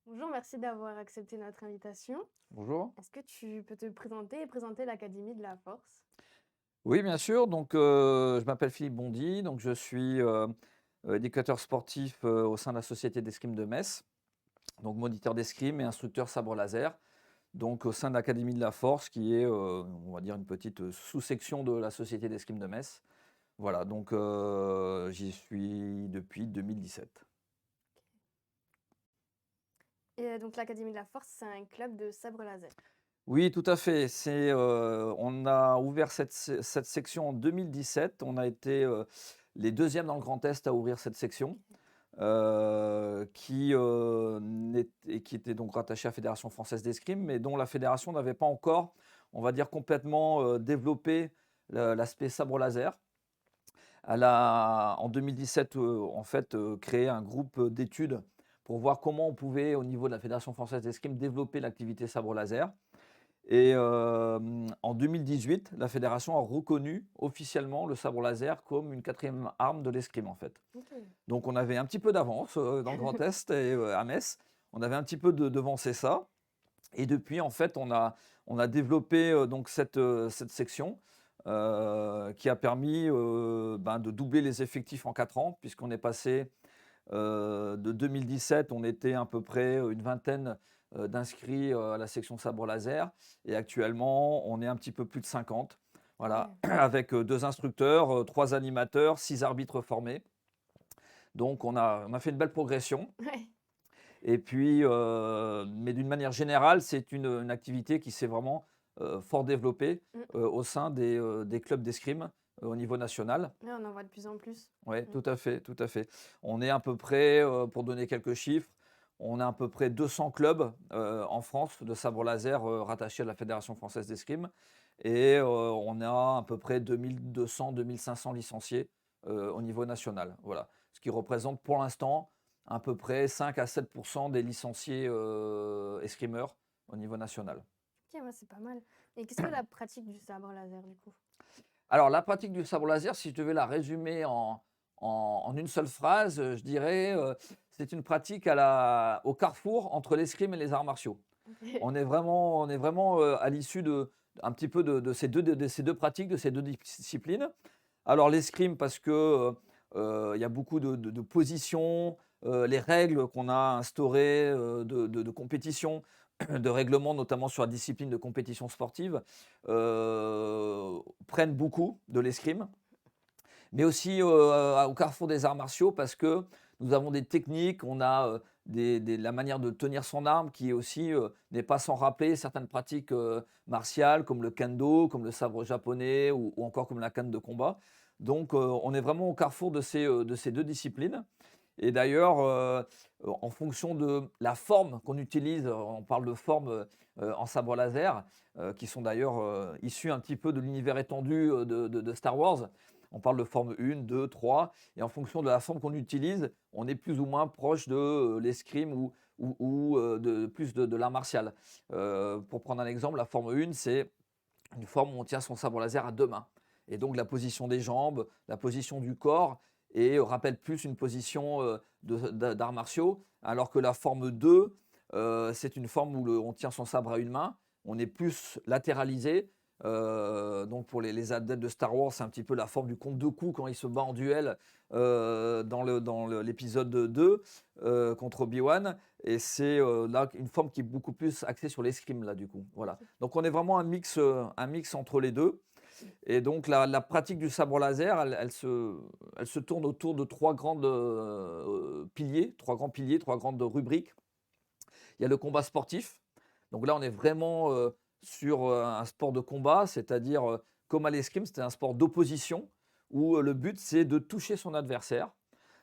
Bonjour, merci d'avoir accepté notre invitation. Bonjour. Est-ce que tu peux te présenter et présenter l'Académie de la Force? Oui, bien sûr. Donc, je m'appelle Philippe Bondy. Donc, je suis éducateur sportif au sein de la Société d'escrime de Metz. Donc, moniteur d'escrime et instructeur sabre laser. Donc, au sein de l'Académie de la Force, qui est, on va dire, une petite sous-section de la Société d'escrime de Metz. Voilà. Donc, j'y suis depuis 2017. Et donc l'Académie de la Force, c'est un club de sabre laser. Oui, tout à fait. On a ouvert cette section en 2017. On a été les deuxièmes dans le Grand Est à ouvrir cette section. Qui était donc rattaché à la Fédération française d'escrime, mais dont la fédération n'avait pas encore, on va dire, complètement développé l'aspect sabre laser. Elle a, en 2017, en fait, créé un groupe d'études pour voir comment on pouvait, au niveau de la Fédération française d'escrime, développer l'activité sabre laser. Et en 2018, la fédération a reconnu officiellement le sabre laser comme une quatrième arme de l'escrime, en fait. Ok. Donc on avait un petit peu d'avance dans le Grand Est et à Metz. On avait un petit peu devancé ça. Et depuis, en fait, on a développé donc cette section qui a permis de doubler les effectifs en 4 ans, puisqu'on est passé de 2017, on était à peu près une vingtaine d'inscrits à la section sabre laser. Et actuellement, on est un petit peu plus de 50. Voilà, Ouais. avec 2 instructeurs, 3 animateurs, 6 arbitres formés. Donc on a fait une belle progression. Ouais. Et puis, mais d'une manière générale, c'est une activité qui s'est vraiment fort développée Mm. au sein des clubs d'escrime au niveau national. Ouais, on en voit de plus en plus. Oui, Mm. tout à fait, tout à fait. On est à peu près, pour donner quelques chiffres, on a à peu près 200 clubs en France de sabre laser rattachés à la Fédération française d'escrime. Et on a à peu près 2200-2500 licenciés au niveau national. Voilà. Ce qui représente pour l'instant à peu près 5 à 7% des licenciés escrimeurs au niveau national. Ok, ouais, c'est pas mal. Et qu'est-ce que la pratique du sabre laser du coup? Alors, la pratique du sabre laser, si je devais la résumer en une seule phrase, je dirais, c'est une pratique au carrefour entre l'escrime et les arts martiaux. Ok. On est vraiment à l'issue un petit peu de ces deux pratiques, de ces deux disciplines. Alors, l'escrime, parce que il y a beaucoup de positions, les règles qu'on a instaurées de compétition, de règlements, notamment sur la discipline de compétition sportive, prennent beaucoup de l'escrime, mais aussi au carrefour des arts martiaux parce que nous avons des techniques, on a la manière de tenir son arme qui est aussi n'est pas sans rappeler certaines pratiques martiales comme le kendo, comme le sabre japonais ou encore comme la canne de combat. Donc on est vraiment au carrefour de ces deux disciplines. Et d'ailleurs, en fonction de la forme qu'on utilise, on parle de forme en sabre laser, qui sont d'ailleurs issues un petit peu de l'univers étendu de Star Wars. On parle de forme 1, 2, 3, et en fonction de la forme qu'on utilise, on est plus ou moins proche de l'escrime ou plus de l'art martial. Pour prendre un exemple, la forme 1, c'est une forme où on tient son sabre laser à 2 mains. Et donc la position des jambes, la position du corps, et rappelle plus une position d'arts martiaux, alors que la forme 2, c'est une forme où on tient son sabre à une main, on est plus latéralisé. Donc pour les adeptes de Star Wars, c'est un petit peu la forme du compte de coups quand il se bat en duel dans l'épisode 2 contre Obi-Wan. Et c'est là une forme qui est beaucoup plus axée sur l'escrime, là, du coup. Voilà. Donc on est vraiment un mix entre les deux. Et donc la pratique du sabre laser, elle se tourne autour de trois grands piliers, trois grandes rubriques. Il y a le combat sportif. Donc là, on est vraiment sur un sport de combat, c'est-à-dire, comme à l'escrime, c'était un sport d'opposition, où le but, c'est de toucher son adversaire.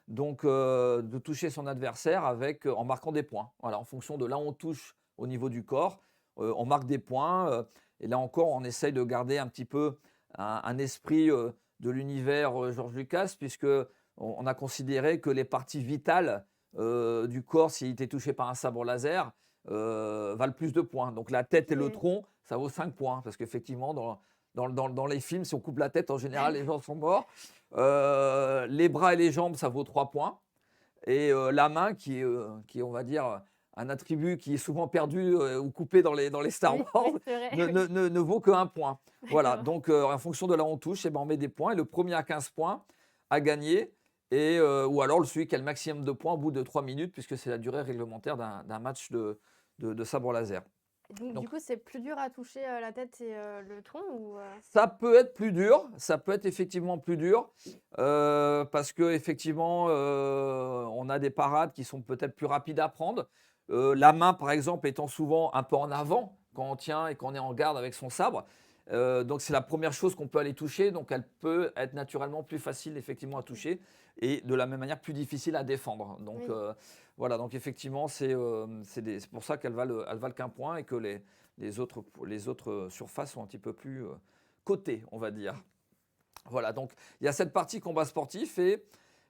Donc, de toucher son adversaire en marquant des points. Voilà, en fonction de là où on touche au niveau du corps, on marque des points. Et là encore, on essaye de garder un petit peu un esprit de l'univers George Lucas, puisque on a considéré que les parties vitales du corps, s'il était touché par un sabre laser, valent plus de points. Donc la tête et le Ok. tronc, ça vaut 5 points, parce qu'effectivement, dans les films, si on coupe la tête, en général, les gens sont morts. Les bras et les jambes, ça vaut 3 points. Et la main, qui est, on va dire, un attribut qui est souvent perdu ou coupé dans les Star Oui, Wars, oui, c'est vrai. ne vaut qu'un point. Voilà, D'accord. donc en fonction de là où on touche, eh ben, on met des points et le premier à 15 points a gagné. Ou alors celui qui a le maximum de points au bout de 3 minutes, puisque c'est la durée réglementaire d'un match de sabre laser. Et donc, du Donc coup, c'est plus dur à toucher la tête et le tronc ou ça peut être plus dur, ça peut être effectivement plus dur, parce qu'effectivement, on a des parades qui sont peut-être plus rapides à prendre. La main, par exemple, étant souvent un peu en avant quand on tient et qu'on est en garde avec son sabre. Donc c'est la première chose qu'on peut aller toucher, donc elle peut être naturellement plus facile effectivement à OK. toucher et de la même manière plus difficile à défendre. Donc Oui. voilà, donc effectivement c'est pour ça elles valent qu'un point et que les autres surfaces sont un petit peu plus cotées, on va dire. Voilà, donc il y a cette partie combat sportif et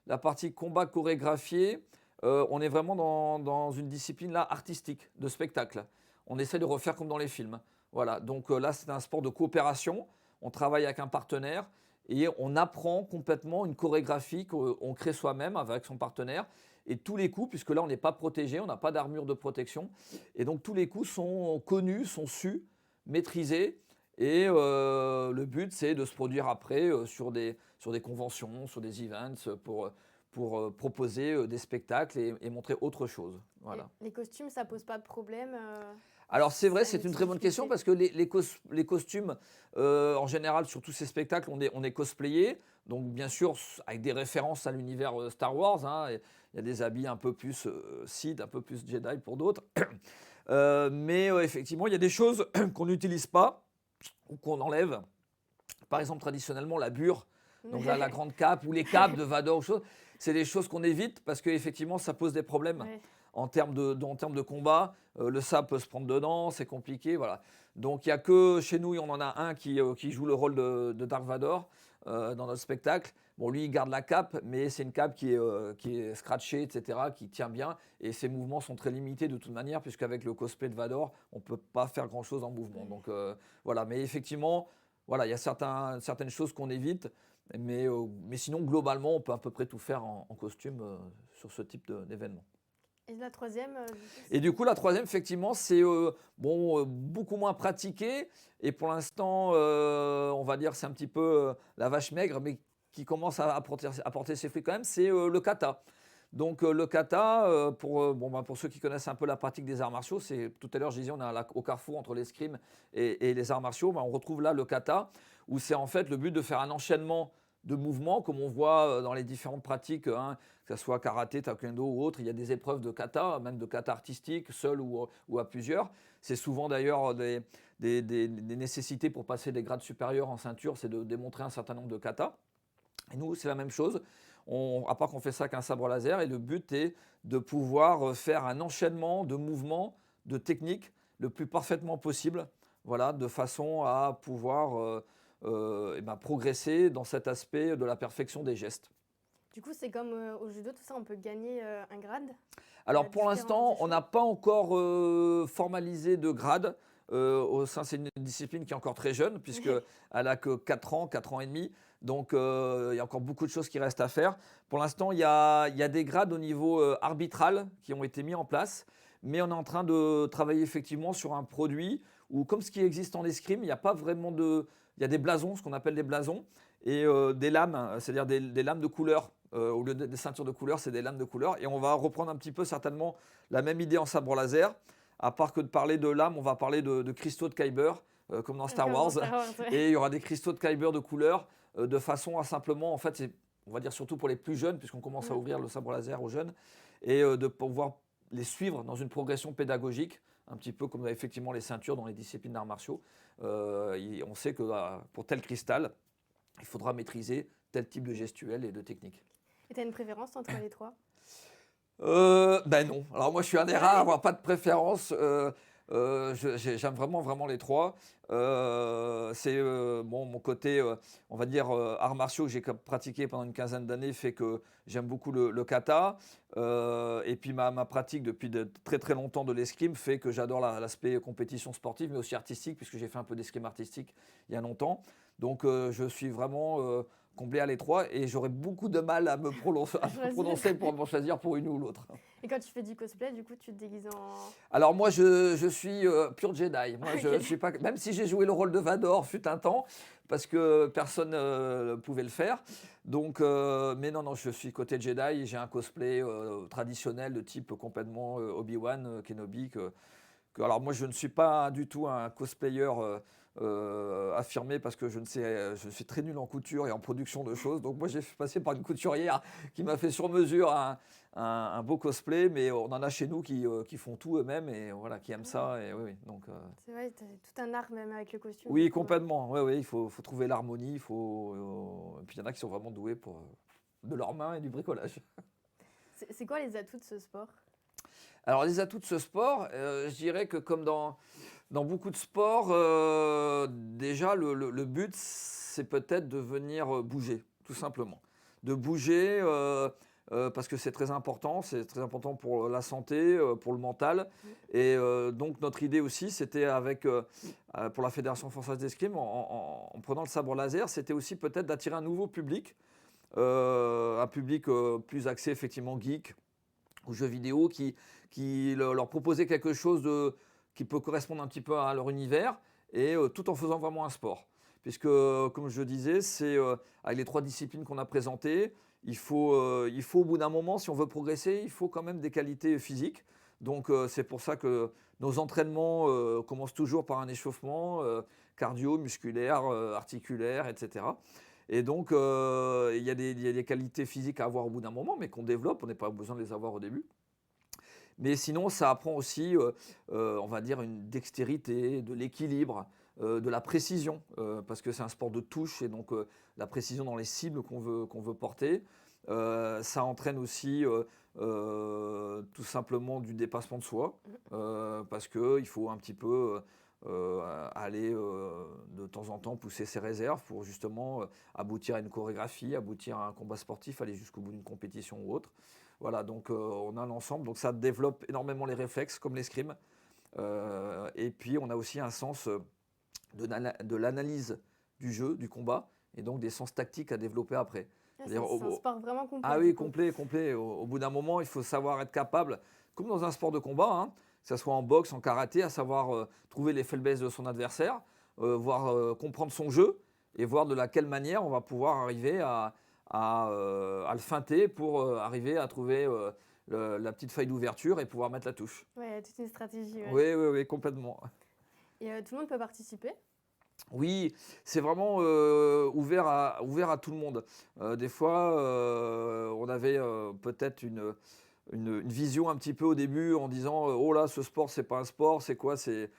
la partie combat chorégraphié. On est vraiment dans une discipline là artistique, de spectacle. On essaie de refaire comme dans les films. Voilà, donc là c'est un sport de coopération. On travaille avec un partenaire et on apprend complètement une chorégraphie qu'on crée soi-même avec son partenaire. Et tous les coups, puisque là on n'est pas protégé, on n'a pas d'armure de protection, et donc tous les coups sont connus, sont sus, maîtrisés. Et le but, c'est de se produire après sur des conventions, sur des events, pour proposer des spectacles et montrer autre chose. Et Voilà. les costumes, ça pose pas de problème Alors c'est vrai, avec c'est une ces très bonne question difficultés? parce que les costumes, en général, sur tous ces spectacles, on est cosplayé. Donc bien sûr, avec des références à l'univers Star Wars, hein, il y a des habits un peu plus Sith, un peu plus Jedi pour d'autres. Mais effectivement, il y a des choses qu'on n'utilise pas ou qu'on enlève. Par exemple, traditionnellement, la bure, donc là, la grande cape ou les capes de Vador, ou choses, c'est des choses qu'on évite parce qu'effectivement, ça pose des problèmes Ouais. en termes de combat. Le sabre peut se prendre dedans, c'est compliqué, voilà. Donc il n'y a que chez nous, on en a un qui joue le rôle de Dark Vador dans notre spectacle. Bon, lui, il garde la cape, mais c'est une cape qui est scratchée, etc., qui tient bien. Et ses mouvements sont très limités de toute manière, puisqu'avec le cosplay de Vador, on ne peut pas faire grand-chose en mouvement. Donc voilà, mais effectivement, voilà, il y a certaines choses qu'on évite. Mais sinon, globalement, on peut à peu près tout faire en costume sur ce type d'événement. Et la troisième, du coup, Et du coup, la troisième, effectivement, c'est bon, beaucoup moins pratiqué. Et pour l'instant, on va dire, c'est un petit peu la vache maigre, mais qui commence à apporter ses fruits quand même, c'est le kata. Donc le kata, pour ceux qui connaissent un peu la pratique des arts martiaux, tout à l'heure je disais on est au carrefour entre l'escrime et les arts martiaux, on retrouve là le kata, où c'est en fait le but de faire un enchaînement de mouvements, comme on voit dans les différentes pratiques, hein, que ce soit karaté, taekwondo ou autre. Il y a des épreuves de kata, même de kata artistique, seul ou à plusieurs. C'est souvent d'ailleurs des nécessités pour passer des grades supérieurs en ceinture, c'est de démontrer un certain nombre de katas. Et nous, c'est la même chose. À part qu'on fait ça avec un sabre laser, et le but est de pouvoir faire un enchaînement de mouvements, de techniques, le plus parfaitement possible, voilà, de façon à pouvoir progresser dans cet aspect de la perfection des gestes. du coup, c'est comme au judo, tout ça, on peut gagner un grade à Alors pour différents l'instant, on échelons. n'a pas encore formalisé de grade. C'est une discipline qui est encore très jeune, puisqu'elle n'a que 4 ans et demi. Donc il y a encore beaucoup de choses qui restent à faire. Pour l'instant, il y a des grades au niveau arbitral qui ont été mis en place. Mais on est en train de travailler effectivement sur un produit où, comme ce qui existe en escrime, il n'y a pas vraiment de. Il y a des blasons, ce qu'on appelle des blasons, et des lames, c'est-à-dire des lames de couleur. Au lieu des ceintures de couleur, c'est des lames de couleur. Et on va reprendre un petit peu certainement la même idée en sabre laser. À part que de parler de lames, on va parler de cristaux de Kyber, comme dans Star Comme dans Wars. Star Wars, ouais. Et il y aura des cristaux de Kyber de couleur, de façon à simplement, en fait, on va dire surtout pour les plus jeunes, puisqu'on commence à Mm. ouvrir le sabre laser aux jeunes, et de pouvoir les suivre dans une progression pédagogique, un petit peu comme effectivement les ceintures dans les disciplines d'arts martiaux. On sait que pour tel cristal, il faudra maîtriser tel type de gestuelle et de technique. Et t'as une préférence entre les trois? Ben non. Alors moi je suis un des rares à avoir pas de préférence. J'aime vraiment les trois. C'est bon, mon côté, on va dire, arts martiaux que j'ai pratiqué pendant une quinzaine d'années fait que j'aime beaucoup le kata. Et puis ma pratique depuis très très longtemps de l'escrime fait que j'adore l'aspect compétition sportive, mais aussi artistique, puisque j'ai fait un peu d'escrime artistique il y a longtemps. Donc je suis vraiment combler à l'étroit et j'aurais beaucoup de mal à me prononcer pour m'en choisir pour une ou l'autre. Et quand tu fais du cosplay, du coup, tu te déguises en... Alors moi, je suis pur Jedi. Moi, je Ok. suis pas, même si j'ai joué le rôle de Vador fut un temps, parce que personne ne pouvait le faire. Donc, mais non, non, je suis côté Jedi. J'ai un cosplay traditionnel de type complètement Obi-Wan Kenobi. Alors moi, je ne suis pas du tout un cosplayer affirmé parce que je suis très nul en couture et en production de choses. Donc moi, j'ai passé par une couturière qui m'a fait sur mesure un beau cosplay, mais on en a chez nous qui font tout eux-mêmes et voilà, qui aiment ça. Et oui, oui. Donc, C'est vrai, tu as tout un art même avec le costume. oui, du coup. complètement. Oui, oui, il faut trouver l'harmonie. Et puis il y en a qui sont vraiment doués pour de leurs mains et du bricolage. C'est quoi les atouts de ce sport? Alors les atouts de ce sport, je dirais que comme dans beaucoup de sports, déjà le but c'est peut-être de venir bouger, tout simplement. De bouger parce que c'est très important pour la santé, pour le mental. Et donc notre idée aussi, c'était pour la Fédération française d'escrime, en prenant le sabre laser, c'était aussi peut-être d'attirer un nouveau public, un public plus axé effectivement geek ou jeux vidéo qui leur proposer quelque chose qui peut correspondre un petit peu à leur univers et tout en faisant vraiment un sport. Puisque, comme je disais, c'est avec les 3 disciplines qu'on a présentées, il faut au bout d'un moment, si on veut progresser, il faut quand même des qualités physiques. Donc c'est pour ça que nos entraînements commencent toujours par un échauffement cardio, musculaire, articulaire, etc. Et donc il y a des qualités physiques à avoir au bout d'un moment, mais qu'on développe, on n'est pas besoin de les avoir au début. Mais sinon, ça apprend aussi, on va dire, une dextérité, de l'équilibre, de la précision, parce que c'est un sport de touche, et donc la précision dans les cibles qu'on veut porter. Ça entraîne aussi tout simplement du dépassement de soi, parce qu'il faut un petit peu aller de temps en temps pousser ses réserves pour justement aboutir à une chorégraphie, aboutir à un combat sportif, aller jusqu'au bout d'une compétition ou autre. Voilà, donc on a l'ensemble, donc ça développe énormément les réflexes comme l'escrime. Et puis on a aussi un sens de l'analyse du jeu, du combat, et donc des sens tactiques à développer après. Ah, C'est-à-dire, c'est un sport vraiment complet. ah du oui, coup. complet, complet. Au bout d'un moment, il faut savoir être capable, comme dans un sport de combat, hein, que ce soit en boxe, en karaté, à savoir trouver les faiblesses de son adversaire, voir comprendre son jeu et voir de quelle manière on va pouvoir arriver à le feinter pour arriver à trouver la petite faille d'ouverture et pouvoir mettre la touche. Ouais, toute une stratégie. Ouais. Oui, oui, oui, complètement. Et tout le monde peut participer? Oui, c'est vraiment ouvert à tout le monde. Des fois, on avait peut-être une vision un petit peu au début en disant oh là, ce sport, c'est pas un sport, c'est quoi? C'est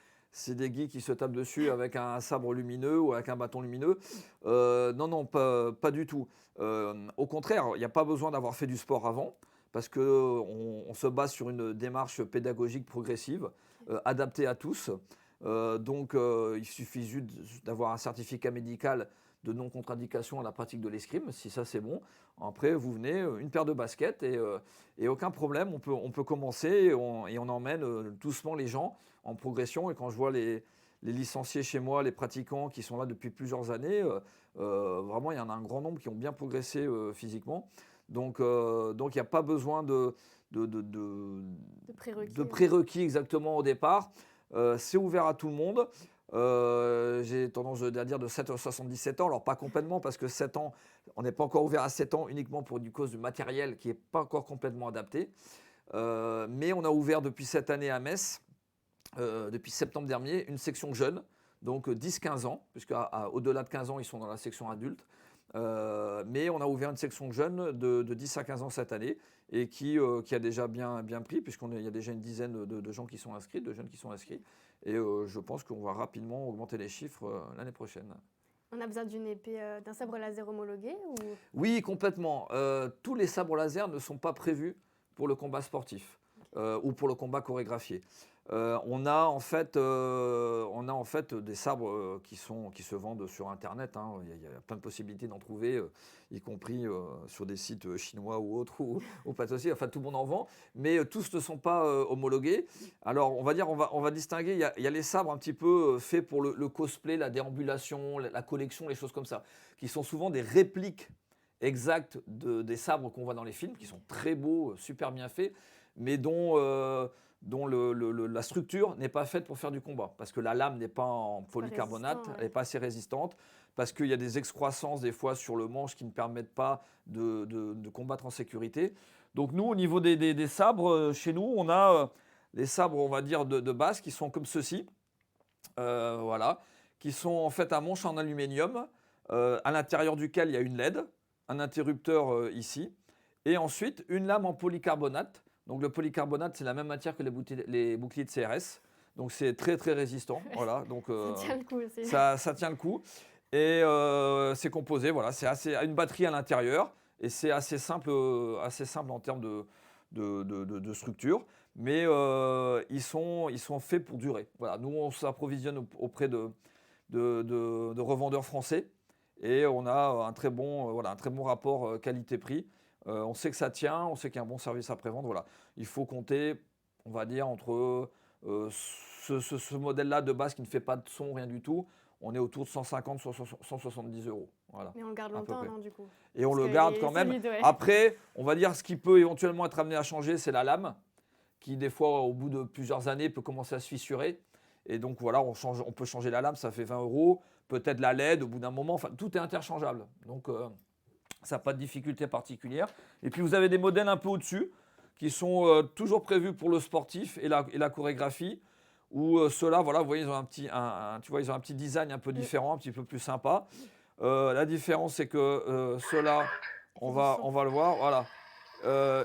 des geeks qui se tapent dessus avec un sabre lumineux ou avec un bâton lumineux. Non, non, pas du tout. Au contraire, il n'y a pas besoin d'avoir fait du sport avant parce qu'on se base sur une démarche pédagogique progressive, adaptée à tous. Donc, il suffit juste d'avoir un certificat médical de non-contre-indication à la pratique de l'escrime, si ça c'est bon. Après, vous venez, une paire de baskets et aucun problème, on peut commencer et on emmène doucement les gens en progression. Et quand je vois les licenciés chez moi, les pratiquants qui sont là depuis plusieurs années, vraiment il y en a un grand nombre qui ont bien progressé physiquement. Donc il n'y a pas besoin de prérequis. de prérequis exactement au départ. C'est ouvert à tout le monde. J'ai tendance à dire de 7 à 77 ans. Alors pas complètement parce que 7 ans, on n'est pas encore ouvert à 7 ans uniquement pour du cause du matériel qui n'est pas encore complètement adapté. Mais on a ouvert depuis cette année à Metz, depuis septembre dernier, une section jeune, donc 10-15 ans, puisqu'au-delà de 15 ans, ils sont dans la section adulte. Mais on a ouvert une section jeune de 10 à 15 ans cette année et qui a déjà bien pris, puisqu'il y a déjà une dizaine de gens qui sont inscrits, de jeunes qui sont inscrits. Et je pense qu'on va rapidement augmenter les chiffres l'année prochaine. On a besoin d'une épée, d'un sabre laser homologué ou... Oui, complètement. Tous les sabres laser ne sont pas prévus pour le combat sportif. ou pour le combat chorégraphié. On a en fait des sabres qui se vendent sur Internet, hein. Il y a plein de possibilités d'en trouver, y compris sur des sites chinois ou autres, ou pas aussi. Enfin, tout le monde en vend, mais tous ne sont pas homologués. Alors, on va distinguer. Il y a les sabres un petit peu faits pour le cosplay, la déambulation, la collection, les choses comme ça, qui sont souvent des répliques exactes des sabres qu'on voit dans les films, qui sont très beaux, super bien faits, mais dont la structure n'est pas faite pour faire du combat. Parce que la lame n'est pas en polycarbonate, résistant, ouais. elle n'est pas assez résistante, parce qu'il y a des excroissances des fois sur le manche qui ne permettent pas de combattre en sécurité. Donc nous, au niveau des sabres, chez nous, on a les sabres, on va dire, de base, qui sont comme ceci, voilà, qui sont en fait un manche en aluminium, à l'intérieur duquel il y a une LED, un interrupteur ici, et ensuite une lame en polycarbonate. Donc le polycarbonate, c'est la même matière que les boucliers de CRS. Donc c'est très très résistant. Voilà, donc, Ça tient le coup aussi. ça tient le coup. Et c'est composé, voilà, c'est une batterie à l'intérieur. Et c'est assez simple en termes de structure. Mais ils sont faits pour durer. Voilà, nous, on s'approvisionne auprès de revendeurs français. Et on a un très bon rapport qualité-prix. On sait que ça tient, on sait qu'il y a un bon service après-vente. Voilà. Il faut compter, on va dire, entre ce modèle-là de base qui ne fait pas de son, rien du tout. On est autour de 150, 170 euros. Voilà, Mais on le garde à peu longtemps, près. non, du coup? Et on Parce le qu'il garde est quand même. solide, ouais. Après, on va dire ce qui peut éventuellement être amené à changer, c'est la lame, qui des fois, au bout de plusieurs années, peut commencer à se fissurer. Et donc voilà, on peut changer la lame, ça fait 20 euros. Peut-être la LED au bout d'un moment. Enfin, tout est interchangeable. Donc ça n'a pas de difficulté particulière. Et puis vous avez des modèles un peu au-dessus qui sont toujours prévus pour le sportif et la chorégraphie. Où ceux-là, voilà, vous voyez, ils ont ils ont un petit design un peu différent, un petit peu plus sympa. La différence, c'est que ceux-là, on va le voir, voilà.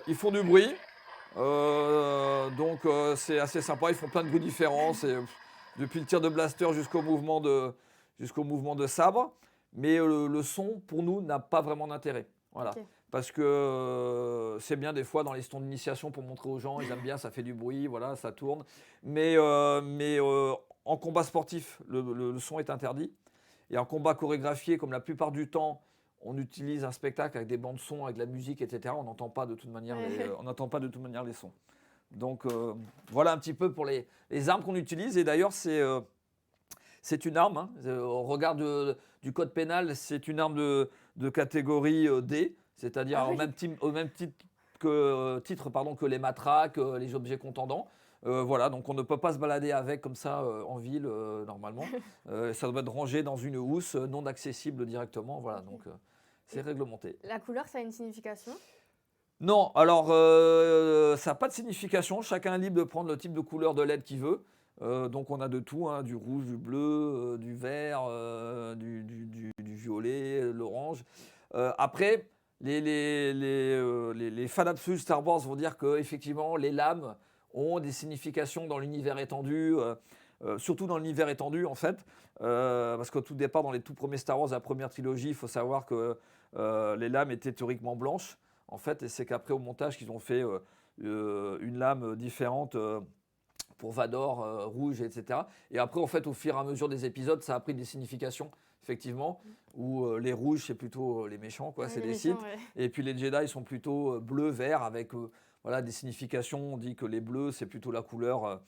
Ils font du bruit. Donc c'est assez sympa. Ils font plein de bruits différents. Depuis le tir de blaster jusqu'au mouvement de sabre. Mais le son, pour nous, n'a pas vraiment d'intérêt. Voilà. Ok. Parce que c'est bien des fois dans les sons d'initiation pour montrer aux gens, ils aiment bien, ça fait du bruit, voilà, ça tourne. Mais en combat sportif, le son est interdit. Et en combat chorégraphié, comme la plupart du temps, on utilise un spectacle avec des bandes son, avec de la musique, etc. On n'entend pas de toute manière on n'entend pas de toute manière les sons. Donc voilà un petit peu pour les armes qu'on utilise. Et d'ailleurs, c'est une arme, hein. Au regard du code pénal, c'est une arme de catégorie D, c'est-à-dire Ah oui. au même titre pardon, que les matraques, les objets contendants. Voilà, donc on ne peut pas se balader avec comme ça en ville normalement. Ça doit être rangé dans une housse non accessible directement. Voilà, donc c'est réglementé. La couleur, ça a une signification? Non, alors ça n'a pas de signification. Chacun est libre de prendre le type de couleur de LED qu'il veut. Donc on a de tout, hein, du rouge, du bleu, du vert, du violet, l'orange. Après, les fans absolus de Star Wars vont dire que effectivement les lames ont des significations dans l'univers étendu, surtout dans l'univers étendu en fait, parce qu'au tout départ, dans les tout premiers Star Wars, la première trilogie, il faut savoir que les lames étaient théoriquement blanches en fait, et c'est qu'après au montage qu'ils ont fait une lame différente. Pour Vador, rouge, etc. Et après, en fait, au fur et à mesure des épisodes, ça a pris des significations, effectivement, où les rouges, c'est plutôt les méchants, quoi, Ouais, c'est les des méchants, Sith. ouais. Et puis les Jedi sont plutôt bleu, vert, avec voilà, des significations. On dit que les bleus, c'est plutôt la couleur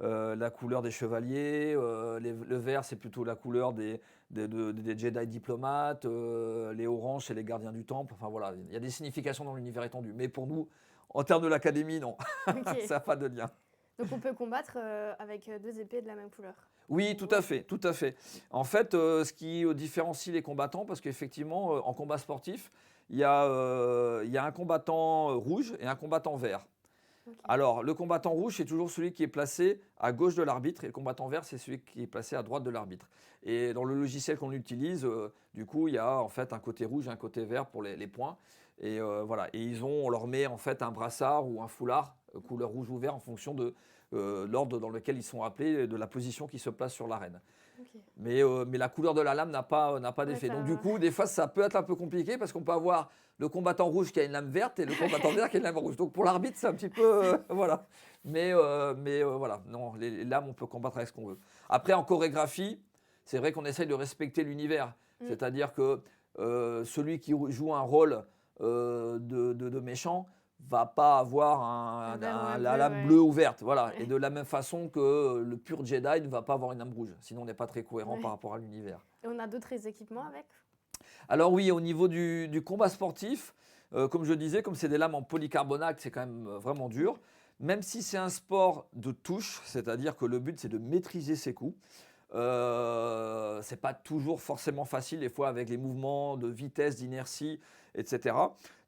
des chevaliers, le vert, c'est plutôt la couleur des Jedi diplomates, les oranges, c'est les gardiens du temple. Enfin voilà, il y a des significations dans l'univers étendu. Mais pour nous, en termes de l'académie, non, Ok. ça n'a pas de lien. Donc on peut combattre avec deux épées de la même couleur. Oui, tout à fait, tout à fait. En fait, ce qui différencie les combattants, parce qu'effectivement, en combat sportif, il y a un combattant rouge et un combattant vert. Ok. Alors, le combattant rouge, c'est toujours celui qui est placé à gauche de l'arbitre, et le combattant vert, c'est celui qui est placé à droite de l'arbitre. Et dans le logiciel qu'on utilise, du coup, il y a en fait un côté rouge et un côté vert pour les points. Et voilà. Et on leur met en fait un brassard ou un foulard couleur rouge ou vert en fonction de l'ordre dans lequel ils sont appelés et de la position qui se place sur l'arène. Ok. Mais la couleur de la lame n'a pas Ouais, d'effet. ça Donc du va. coup, des fois, ça peut être un peu compliqué parce qu'on peut avoir le combattant rouge qui a une lame verte et le combattant vert qui a une lame rouge. Donc pour l'arbitre, c'est un petit peu... voilà. Voilà, non, les lames, on peut combattre avec ce qu'on veut. Après, en chorégraphie, c'est vrai qu'on essaye de respecter l'univers. Mm. C'est-à-dire que celui qui joue un rôle de méchant va pas avoir Un vert ou un la bleu, lame ouais. bleue ou verte. Voilà. Et Ouais. de la même façon que le pur Jedi ne va pas avoir une lame rouge. Sinon, on n'est pas très cohérent Ouais. par rapport à l'univers. Et on a d'autres équipements avec? Alors oui, au niveau du combat sportif, comme je disais, comme c'est des lames en polycarbonate, c'est quand même vraiment dur. Même si c'est un sport de touche, c'est-à-dire que le but c'est de maîtriser ses coups. C'est pas toujours forcément facile, des fois avec les mouvements de vitesse, d'inertie, etc.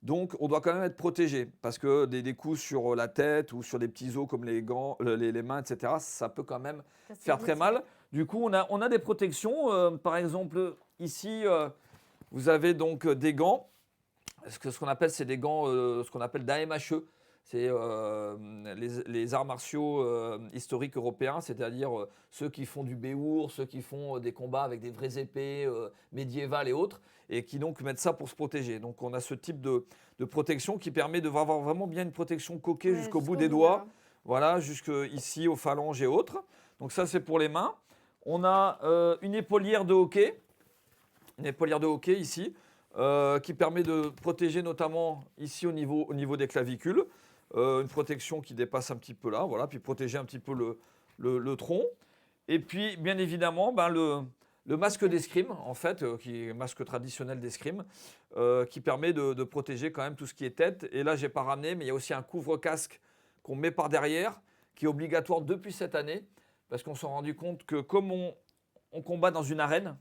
Donc on doit quand même être protégé parce que des coups sur la tête ou sur des petits os comme les gants, les mains, etc., ça peut quand même Ça, c'est faire très vite, mal. Du coup, on a des protections. Par exemple, ici, vous avez donc des gants. Ce qu'on appelle, c'est des gants, ce qu'on appelle d'AMHE. C'est les arts martiaux historiques européens, c'est-à-dire ceux qui font du béour, ceux qui font des combats avec des vraies épées médiévales et autres, et qui donc mettent ça pour se protéger. Donc on a ce type de protection qui permet de avoir vraiment bien une protection coquée Ouais, jusqu'au bout jusqu'au des bout, doigts, là. voilà, jusqu'ici aux phalanges et autres. Donc ça c'est pour les mains. On a une épaulière de hockey ici, qui permet de protéger notamment ici au niveau des clavicules. Une protection qui dépasse un petit peu là, voilà, puis protéger un petit peu le tronc. Et puis, bien évidemment, le masque d'escrime, en fait, qui est le masque traditionnel d'escrime, qui permet de protéger quand même tout ce qui est tête. Et là, je n'ai pas ramené, mais il y a aussi un couvre-casque qu'on met par derrière, qui est obligatoire depuis cette année, parce qu'on s'est rendu compte que comme on combat dans une arène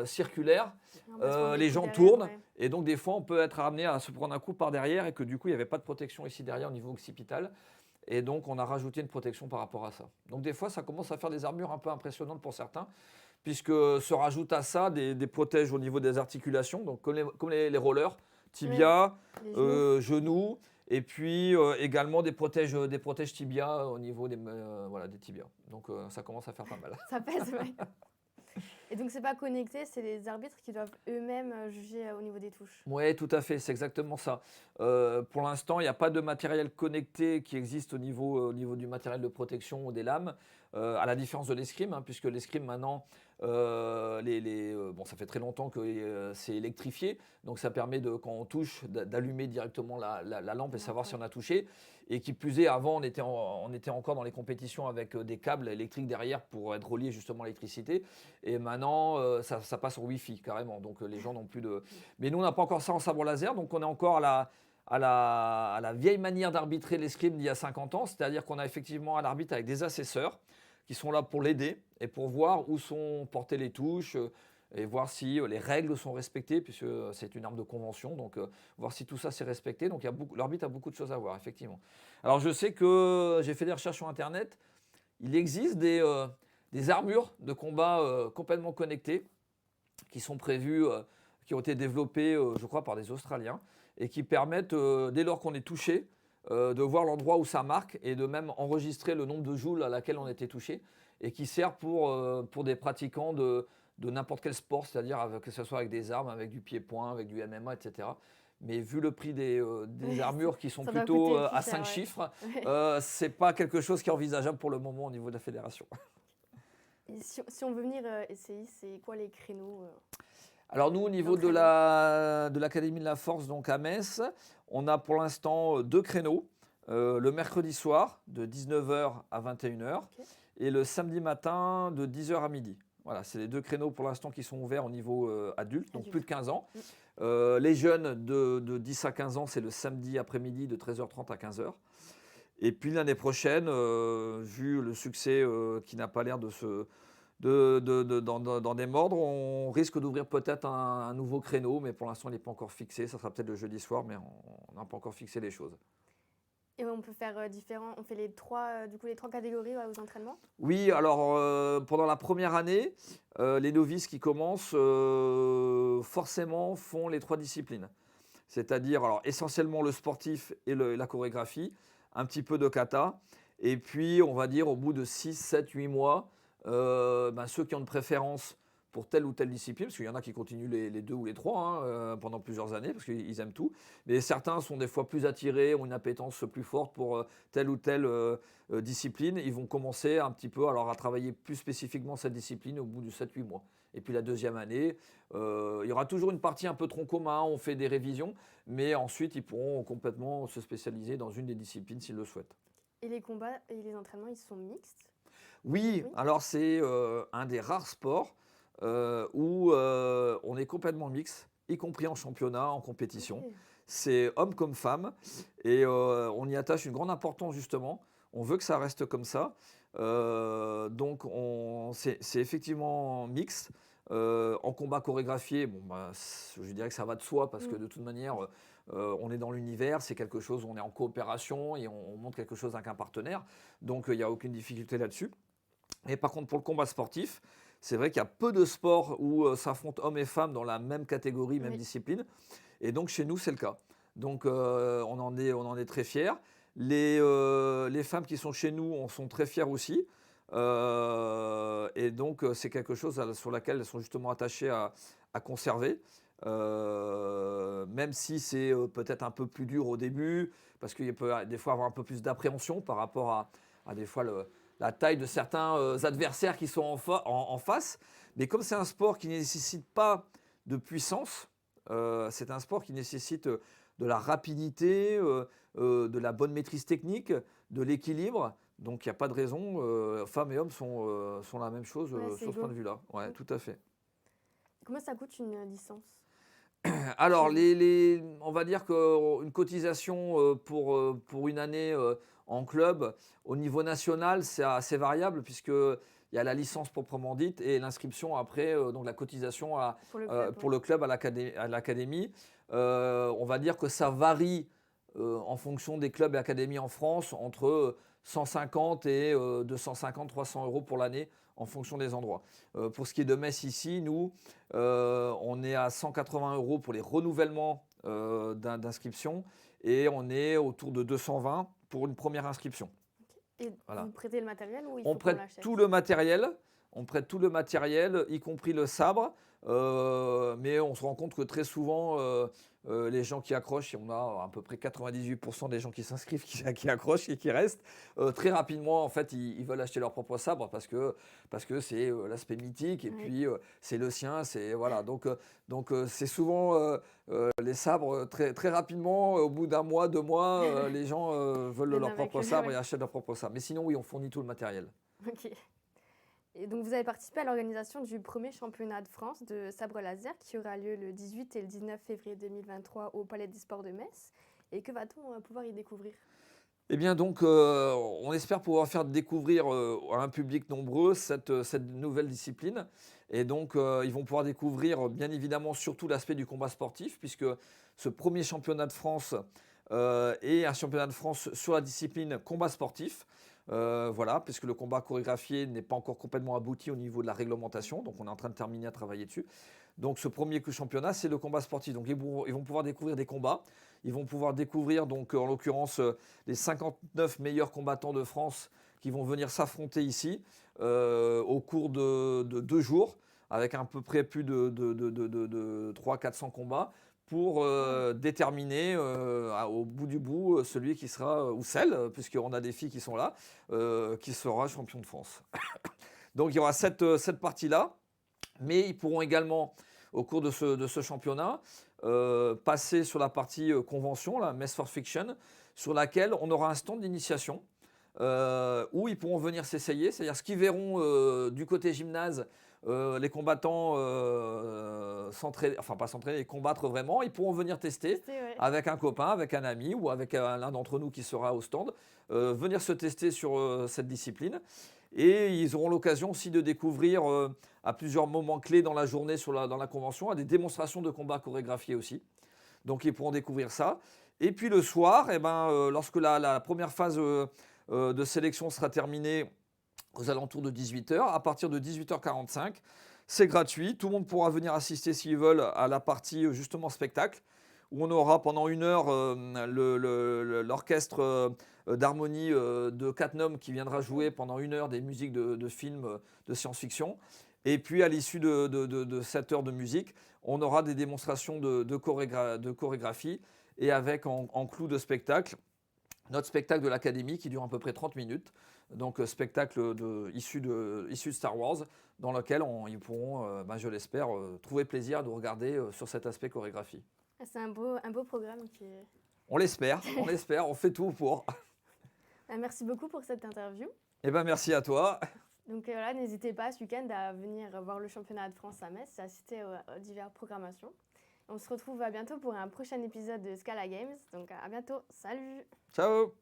circulaire, On peut se prendre des les coups gens derrière, tournent ouais. et donc des fois on peut être amené à se prendre un coup par derrière et que du coup il n'y avait pas de protection ici derrière au niveau occipital et donc on a rajouté une protection par rapport à ça. Donc des fois ça commence à faire des armures un peu impressionnantes pour certains puisque se rajoutent à ça des protèges au niveau des articulations, donc comme les rollers, tibia, Les genoux. genoux et puis également des protèges tibia au niveau voilà, des tibias. Donc ça commence à faire pas mal. Ça pèse, ouais. Et donc, c'est pas connecté, c'est les arbitres qui doivent eux-mêmes juger au niveau des touches. Oui, tout à fait, c'est exactement ça. Pour l'instant, il n'y a pas de matériel connecté qui existe au niveau du matériel de protection ou des lames, à la différence de l'escrime, hein, puisque l'escrime maintenant, bon, ça fait très longtemps que c'est électrifié, donc ça permet quand on touche d'allumer directement la lampe et savoir si on a touché. Et qui plus est, avant, on était encore dans les compétitions avec des câbles électriques derrière pour être reliés justement à l'électricité. Et maintenant, ça passe en Wi-Fi carrément, donc les gens n'ont plus de... Mais nous, on n'a pas encore ça en sabre laser, donc on est encore à la vieille manière d'arbitrer l'escrime d'il y a 50 ans, c'est-à-dire qu'on a effectivement un arbitre avec des assesseurs qui sont là pour l'aider et pour voir où sont portées les touches et voir si les règles sont respectées, puisque c'est une arme de convention, donc voir si tout ça c'est respecté. Donc l'arbitre a beaucoup de choses à voir, effectivement. Alors je sais que j'ai fait des recherches sur Internet, il existe des armures de combat complètement connectées qui sont prévues, qui ont été développées, je crois, par des Australiens, et qui permettent, dès lors qu'on est touché, de voir l'endroit où ça marque et de même enregistrer le nombre de joules à laquelle on était touché, et qui sert pour des pratiquants de n'importe quel sport, c'est-à-dire que ce soit avec des armes, avec du pied-point, avec du MMA, etc. Mais vu le prix des armures qui sont Ça doit plutôt coûter plus à cher, 5 ouais. chiffres, Ouais. c'est pas quelque chose qui est envisageable pour le moment au niveau de la fédération. Et si on veut venir essayer, c'est quoi les créneaux Alors nous, au niveau de l'Académie de la Force, donc à Metz, on a pour l'instant 2 créneaux. Le mercredi soir de 19h à 21h Ok. et le samedi matin de 10h à midi. Voilà, c'est les 2 créneaux pour l'instant qui sont ouverts au niveau adulte, donc Adulte. plus de 15 ans. Mm. Les jeunes de 10 à 15 ans, c'est le samedi après-midi de 13h30 à 15h. Et puis l'année prochaine, vu le succès qui n'a pas l'air d'en démordre, on risque d'ouvrir peut-être un nouveau créneau, mais pour l'instant il n'est pas encore fixé. Ça sera peut-être le jeudi soir, mais on n'a pas encore fixé les choses. Et on peut faire différents. On fait les trois catégories aux entraînements. Oui, alors pendant la première année, les novices qui commencent forcément font les 3 disciplines. c'est-à-dire alors, essentiellement le sportif et la chorégraphie, un petit peu de kata. Et puis, on va dire, au bout de 6, 7, 8 mois, ceux qui ont une préférence pour telle ou telle discipline, parce qu'il y en a qui continuent les deux ou les trois pendant plusieurs années, parce qu'ils aiment tout. Mais certains sont des fois plus attirés, ont une appétence plus forte pour telle ou telle discipline. Ils vont commencer un petit peu alors, à travailler plus spécifiquement cette discipline au bout de 7-8 mois. Et puis la deuxième année, il y aura toujours une partie un peu tronc commun, on fait des révisions, mais ensuite ils pourront complètement se spécialiser dans une des disciplines s'ils le souhaitent. Et les combats et les entraînements, ils sont mixtes? Oui, Oui. alors c'est un des rares sports où on est complètement mixte, y compris en championnat, en compétition. Ok. C'est homme comme femme et on y attache une grande importance justement. On veut que ça reste comme ça. Donc c'est effectivement mixte. En combat chorégraphié, je dirais que ça va de soi parce que de toute manière, on est dans l'univers, c'est quelque chose, on est en coopération et on montre quelque chose avec un partenaire. Donc il n'y a aucune difficulté là-dessus. Et par contre, pour le combat sportif, c'est vrai qu'il y a peu de sports où s'affrontent hommes et femmes dans la même catégorie, même Oui. discipline. Et donc chez nous, c'est le cas. Donc on en est très fiers. Les femmes qui sont chez nous en sont très fières aussi. Et donc c'est quelque chose sur laquelle elles sont justement attachées à conserver. Même si c'est peut-être un peu plus dur au début, parce qu'il peut des fois avoir un peu plus d'appréhension par rapport à des fois la taille de certains adversaires qui sont en face. Mais comme c'est un sport qui ne nécessite pas de puissance, c'est un sport qui nécessite de la rapidité, de la bonne maîtrise technique, de l'équilibre. Donc il n'y a pas de raison. Femmes et hommes sont la même chose Ouais, c'est sur ce point égaux. de vue-là. Ouais, Mm. tout à fait. Combien ça coûte une licence Alors, chez vous? on va dire qu'une cotisation pour une année en club, au niveau national, c'est assez variable puisqu'il y a la licence proprement dite et l'inscription après, donc la cotisation Pour le club, pour ouais. le club à l'académie. On va dire que ça varie en fonction des clubs et académies en France entre 150 et 250, 300 euros pour l'année en fonction des endroits. Pour ce qui est de Metz ici, nous, on est à 180 euros pour les renouvellements d'inscription et on est autour de 220 pour une première inscription. Et Voilà. vous prêtez le matériel ou il On faut qu'on prête l'achète? tout le matériel, y compris le sabre, mais on se rend compte que très souvent, les gens qui accrochent, et on a à peu près 98% des gens qui s'inscrivent, qui accrochent et qui restent, très rapidement, en fait, ils veulent acheter leur propre sabre parce que c'est l'aspect mythique et Oui. puis c'est le sien, c'est voilà. Donc c'est souvent les sabres très, très rapidement, au bout d'un mois, 2 mois, les gens veulent Bien leur avec propre eux, sabre ouais. et achètent leur propre sabre. Mais sinon, oui, on fournit tout le matériel. Ok. Et donc vous avez participé à l'organisation du premier championnat de France de sabre laser qui aura lieu le 18 et le 19 février 2023 au Palais des Sports de Metz. Et que va-t-on pouvoir y découvrir? Eh bien donc, on espère pouvoir faire découvrir à un public nombreux cette nouvelle discipline. Et donc, ils vont pouvoir découvrir bien évidemment surtout l'aspect du combat sportif, puisque ce premier championnat de France est un championnat de France sur la discipline combat sportif. Voilà, puisque le combat chorégraphié n'est pas encore complètement abouti au niveau de la réglementation, donc on est en train de terminer à travailler dessus. Donc ce premier championnat, c'est le combat sportif. Donc ils vont pouvoir découvrir des combats. Ils vont pouvoir découvrir, donc en l'occurrence, les 59 meilleurs combattants de France qui vont venir s'affronter ici au cours de 2 jours, avec à peu près plus de 300-400 combats, pour déterminer au bout du bout celui qui sera, ou celle, puisqu'on a des filles qui sont là, qui sera champion de France. Donc il y aura cette partie-là. Mais ils pourront également, au cours de ce championnat, passer sur la partie convention, la Mess for Fiction, sur laquelle on aura un stand d'initiation où ils pourront venir s'essayer. C'est-à-dire ce qu'ils verront du côté gymnase, les combattants s'entraîner, enfin pas s'entraîner, combattre vraiment. Ils pourront venir tester Ouais. avec un copain, avec un ami ou avec l'un d'entre nous qui sera au stand, venir se tester sur cette discipline. Et ils auront l'occasion aussi de découvrir à plusieurs moments clés dans la journée dans la convention, à des démonstrations de combats chorégraphiés aussi. Donc ils pourront découvrir ça. Et puis le soir, lorsque la première phase de sélection sera terminée aux alentours de 18h, à partir de 18h45, c'est gratuit. Tout le monde pourra venir assister s'ils veulent à la partie justement spectacle, où on aura pendant 1 heure l'orchestre d'harmonie de Catnum qui viendra jouer pendant 1 heure des musiques de films de science-fiction. Et puis à l'issue de 7 heures de musique, on aura des démonstrations de chorégraphie et avec en clou de spectacle notre spectacle de l'Académie qui dure à peu près 30 minutes. Donc spectacle issu de Star Wars dans lequel ils pourront, je l'espère, trouver plaisir de regarder sur cet aspect chorégraphie. C'est un beau programme qui est... On l'espère, on fait tout pour. Merci beaucoup pour cette interview. Eh ben merci à toi. Donc voilà, n'hésitez pas ce week-end à venir voir le championnat de France à Metz et assister aux diverses programmations. On se retrouve à bientôt pour un prochain épisode de Scala Games. Donc à bientôt, salut! Ciao!